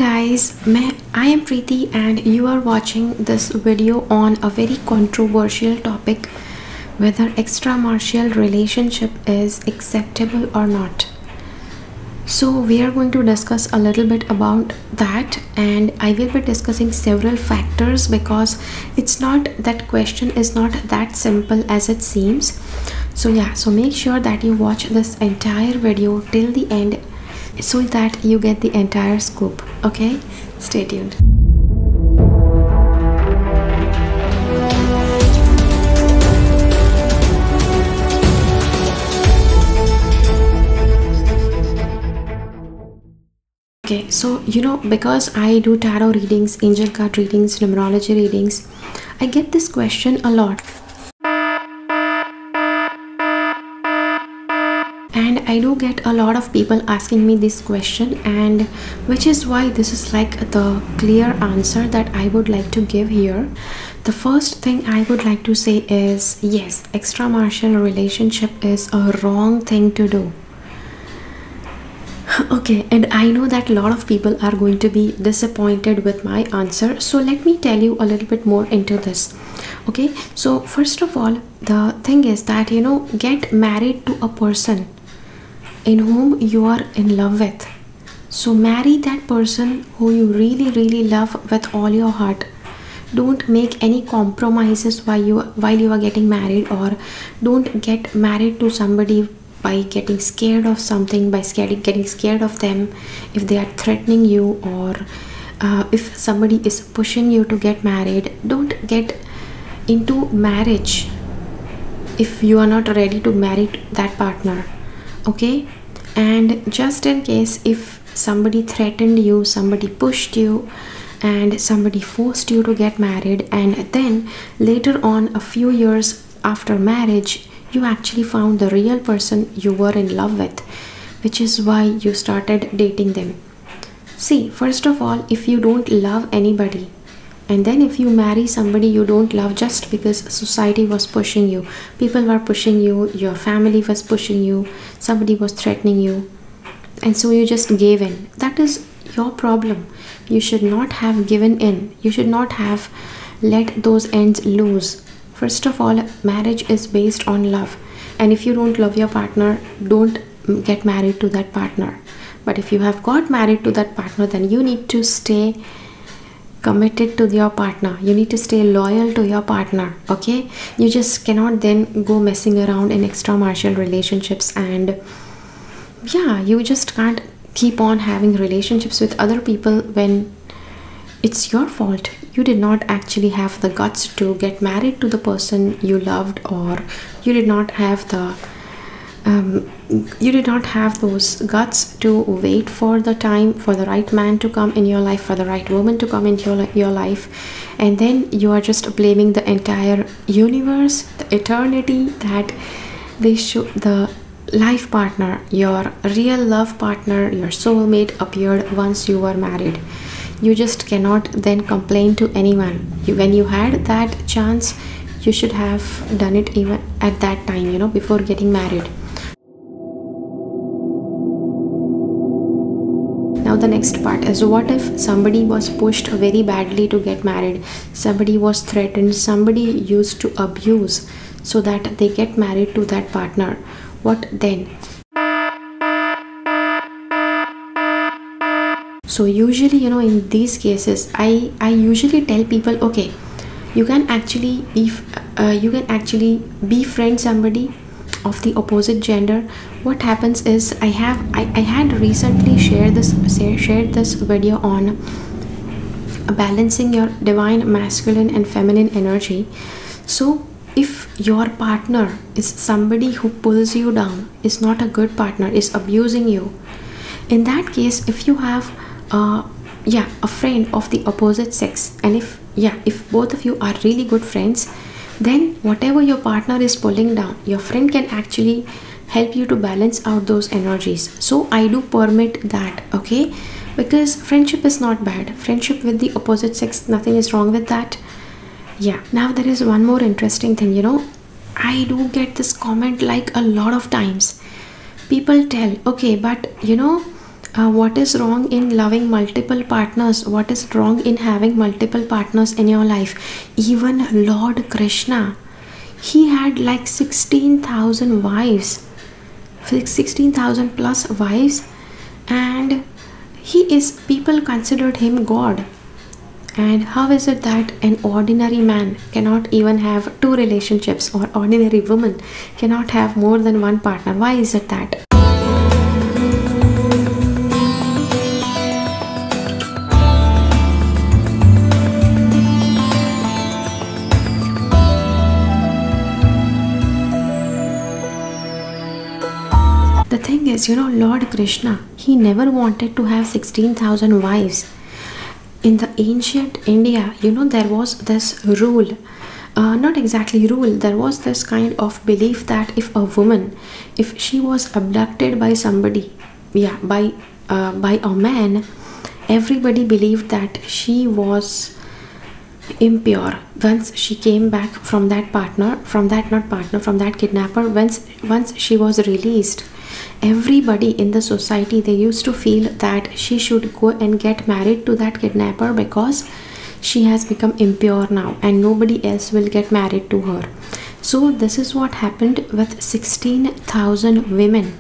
guys, I am Preeti and you are watching this video on a very controversial topic, whether extramarital relationship is acceptable or not. So we are going to discuss a little bit about that, and I will be discussing several factors because that question is not that simple as it seems. So make sure that you watch this entire video till the end so that you get the entire scoop. Okay, stay tuned. Okay, so because I do tarot readings, angel card readings, numerology readings, I get this question a lot. And I do get a lot of people asking me this question, and which is why this is like the clear answer that I would like to give here. The first thing I would like to say is yes, extramarital relationship is a wrong thing to do. Okay, and I know that a lot of people are going to be disappointed with my answer, so let me tell you a little bit more into this. Okay, so first of all, the thing is that get married to a person in whom you are in love with. So marry that person who you really love with all your heart. Don't make any compromises while you are getting married, or don't get married to somebody by getting scared of something, by getting scared of them if they are threatening you, or if somebody is pushing you to get married. Don't get into marriage if you are not ready to marry that partner. Okay, and just in case if somebody threatened you, somebody pushed you, and somebody forced you to get married, and then later on, a few years after marriage, you actually found the real person you were in love with, which is why you started dating them. See, first of all, if you don't love anybody, and then if you marry somebody you don't love just because society was pushing you, people were pushing you, your family was pushing you, somebody was threatening you, and so you just gave in, that is your problem. You should not have given in. You should not have let those ends loose. First of all, marriage is based on love, and if you don't love your partner, don't get married to that partner. But if you have got married to that partner, then you need to stay committed to your partner. You need to stay loyal to your partner. Okay, you just cannot then go messing around in extramarital relationships, and you just can't keep on having relationships with other people when it's your fault. You did not actually have the guts to get married to the person you loved, or you did not have those guts to wait for the time for the right man to come in your life, for the right woman to come into your life, and then you are just blaming the entire universe, the eternity, that the life partner, your real love partner, your soulmate appeared once you were married. You just cannot then complain to anyone. When you had that chance, you should have done it even at that time, before getting married. Now the next part is, what if somebody was pushed very badly to get married? Somebody was threatened, somebody used to abuse so that they get married to that partner. What then? So usually, in these cases, I usually tell people, okay, you can actually befriend somebody of the opposite gender. What happens is, I had recently shared this video on balancing your divine masculine and feminine energy. So if your partner is somebody who pulls you down, is not a good partner, is abusing you, in that case, if you have a friend of the opposite sex, and if both of you are really good friends, then whatever your partner is pulling down, your friend can actually help you to balance out those energies. So I do permit that, okay, because friendship is not bad. Friendship with the opposite sex, nothing is wrong with that. Now there is one more interesting thing. I do get this comment like a lot of times. People tell, okay, but What is wrong in loving multiple partners? What is wrong in having multiple partners in your life? Even Lord Krishna, he had like 16,000 wives, 16,000 plus wives, and people considered him God. And how is it that an ordinary man cannot even have two relationships, or ordinary woman cannot have more than one partner? Why is it that? The thing is, Lord Krishna, he never wanted to have 16,000 wives. In the ancient India, there was this rule, not exactly rule, there was this kind of belief that if a woman, if she was abducted by somebody, by a man, everybody believed that she was impure once she came back from that kidnapper. Once she was released, everybody in the society, they used to feel that she should go and get married to that kidnapper, because she has become impure now and nobody else will get married to her. So this is what happened with 16,000 women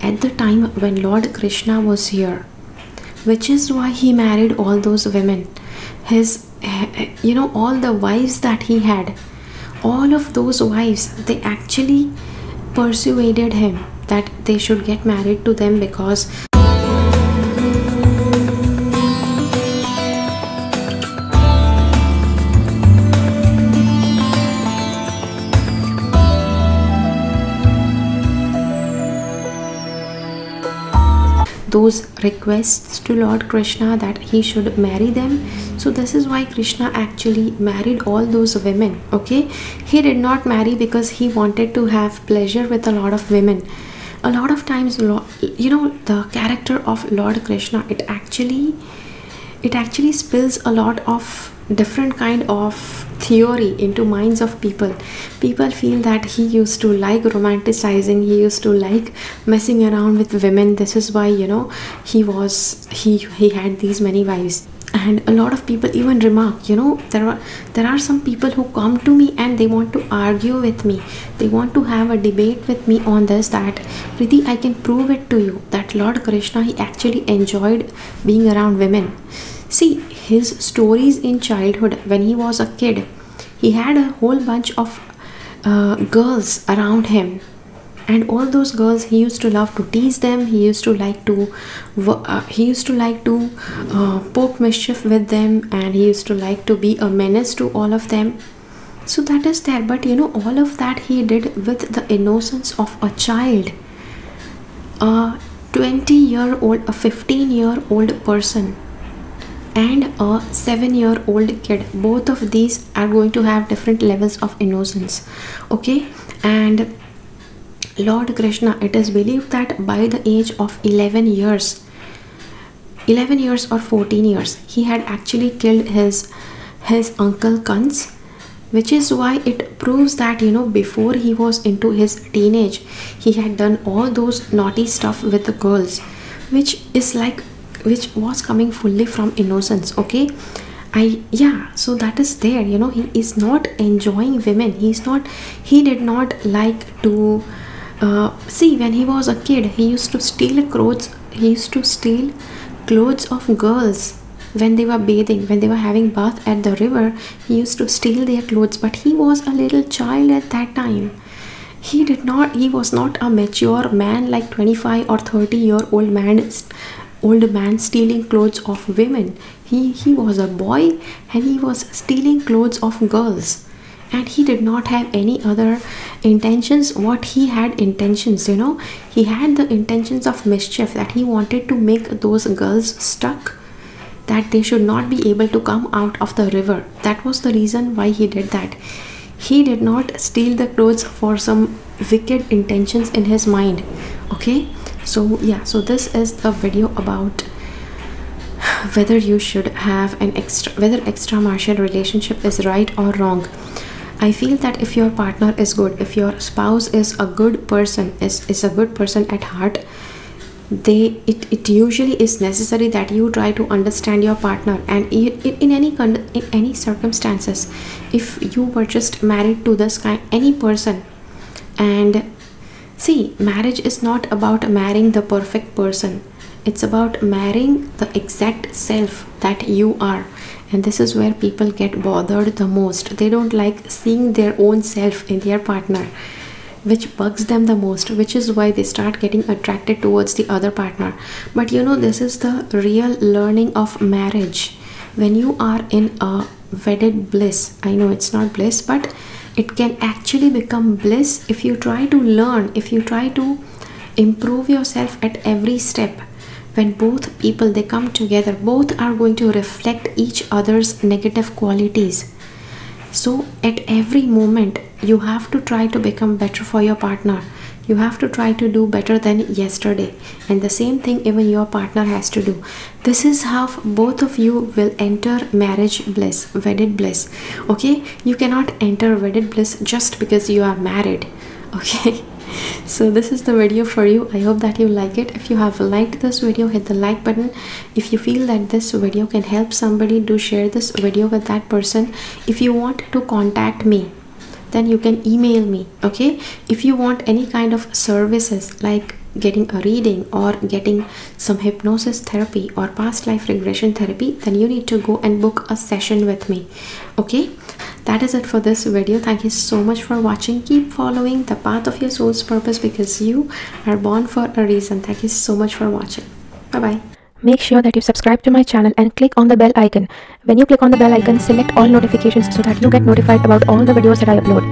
at the time when Lord Krishna was here, which is why he married all those women. His all the wives that he had, all of those wives, they actually persuaded him that they should get married to them, because those requests to Lord Krishna that he should marry them. So this is why Krishna actually married all those women. Okay, he did not marry because he wanted to have pleasure with a lot of women. A lot of times, the character of Lord Krishna, it actually spills a lot of different kind of theory into minds of people. People feel that he used to like romanticizing, he used to like messing around with women. This is why he had these many wives. And a lot of people even remark, there are some people who come to me and they want to argue with me, they want to have a debate with me on this, that Preeti, I can prove it to you that Lord Krishna, he actually enjoyed being around women. See, his stories in childhood, when he was a kid, he had a whole bunch of girls around him, and all those girls, he used to love to tease them. He used to like to poke mischief with them, and he used to like to be a menace to all of them. So that is there. But all of that he did with the innocence of a child. A 20-year-old, a 15-year-old person, and a 7-year-old kid, both of these are going to have different levels of innocence. Okay, and Lord Krishna, it is believed that by the age of 11 years or 14 years, he had actually killed his uncle Kans, which is why it proves that before he was into his teenage, he had done all those naughty stuff with the girls, which was coming fully from innocence. Okay, so that is there. He is not enjoying women. He did not like to see, when he was a kid, he used to steal clothes of girls when they were bathing, when they were having bath at the river. He used to steal their clothes, but he was a little child at that time. He was not a mature man like 25 or 30-year-old man stealing clothes of women. He was a boy and he was stealing clothes of girls. And he did not have any other intentions. What he had intentions, he had the intentions of mischief, that he wanted to make those girls stuck, that they should not be able to come out of the river. That was the reason why he did that. He did not steal the clothes for some wicked intentions in his mind. Okay, so this is the video about whether you should have whether extramarital relationship is right or wrong. I feel that if your partner is good, if your spouse is a good person, is a good person at heart, it usually is necessary that you try to understand your partner. And in any circumstances, if you were just married to this kind any person, and see, marriage is not about marrying the perfect person, it's about marrying the exact self that you are. And this is where people get bothered the most. They don't like seeing their own self in their partner, which bugs them the most, which is why they start getting attracted towards the other partner. But you know, this is the real learning of marriage. When you are in a wedded bliss, I know it's not bliss, but it can actually become bliss if you try to learn, if you try to improve yourself at every step. When both people they come together, both are going to reflect each other's negative qualities. So at every moment you have to try to become better for your partner. You have to try to do better than yesterday, and the same thing even your partner has to do. This is how both of you will enter marriage bliss, wedded bliss. Okay, you cannot enter wedded bliss just because you are married. Okay. So this is the video for you. I hope that you like it. If you have liked this video, hit the like button. If you feel that this video can help somebody, do share this video with that person. If you want to contact me, then you can email me. Okay, if you want any kind of services like getting a reading or getting some hypnosis therapy or past life regression therapy, then you need to go and book a session with me. Okay, that is it for this video. Thank you so much for watching. Keep following the path of your soul's purpose, because you are born for a reason. Thank you so much for watching. Bye bye. Make sure that you subscribe to my channel and click on the bell icon. When you click on the bell icon, select all notifications so that you get notified about all the videos that I upload.